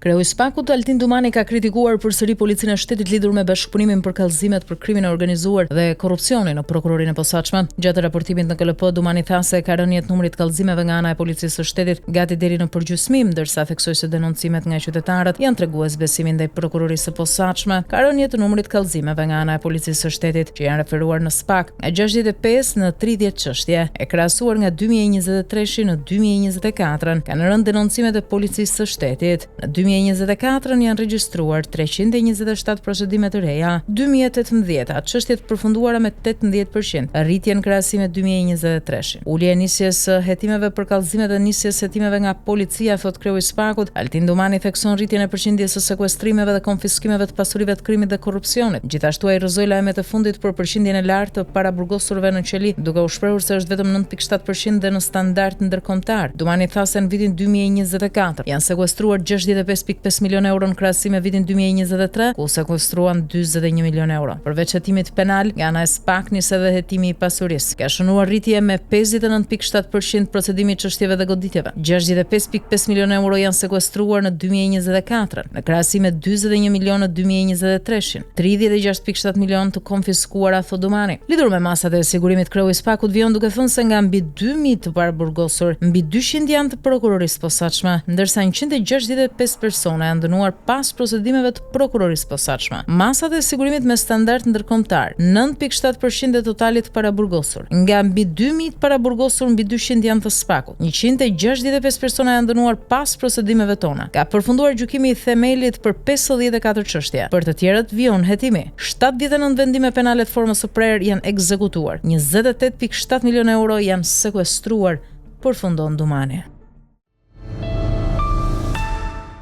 Kreu i Spakut Altin Dumani ka kritikuar përsëri policinë e shtetit lidhur me bashkëpunimin për kallëzimet për krimin e organizuar dhe korrupsionin në prokurorinë e posaçme. Gjatë raportimit në KLP, Dumani tha se ka rënë jetë numrit kallëzimeve nga ana e policisë së shtetit gati deri në përgjysmim, ndërsa theksoi se denoncimet nga qytetarët janë tregues besimin ndaj prokurorisë së posaçme. Ka rënë jetë numrit kallëzimeve nga ana e policisë së shtetit që janë referuar në Spak nga 65 në 30 çështje, e krahasuar nga 2023 në 2024 kanë rënë denoncimet e policisë së shtetit. Në 2024 janë regjistruar 327 procedime të reja, 2018 çështje të përfunduara me 18%, rritje në krahasim me 2023. Ulja e nisjes së hetimeve për kallëzimet dhe nisjes së hetimeve nga policia, thot kreu i Spakut, Altin Dumani thekson rritjen e përqindjes së sekuestrimeve dhe konfiskimeve të pasurive të krimit dhe korrupsionit. Gjithashtu ai rrëzoi lajmet e fundit për përqindjen e lartë të paraburgosurve në qeli, duke u shprehur se është vetëm 9.7% dhe në standard ndërkombëtar. Dumani tha se në vitin 2024 janë sekuestruar 65.5 milion euro në krahasim me vitin 2023, ku sekuestruan 41 milion euro. Përveç hetimit penal, nga ana e Spak nis edhe hetimi i pasurisë. Ka shënuar rritje me 59.7% procedimi i çështjeve dhe goditjeve. 65.5 milion euro janë sekuestruar në 2024, në krahasim me 41 milion në 2023. 36.7 milion të konfiskuara, thot Dumani. Lidhur me masat e sigurimit, kreu i Spakut vijon duke thënë se nga mbi 2000 të paraburgosur, mbi 200 janë të prokurorisë posaçme, ndërsa 165 persona janë dënuar pas procedimeve të prokurorisë posaçme. Masat e sigurimit me standard ndërkombëtar, 9.7% e totalit paraburgosur. Nga mbi 2000 paraburgosur, mbi 200 janë të Spakut. 165 persona janë dënuar pas procedimeve tona. Ka përfunduar gjykimi i themelit për 54 çështje. Për të tjerët vijon hetimi. 79 vendime penale të formës së prerë janë ekzekutuar. 28.7 milion euro janë sekuestruar, përfundon Dumani.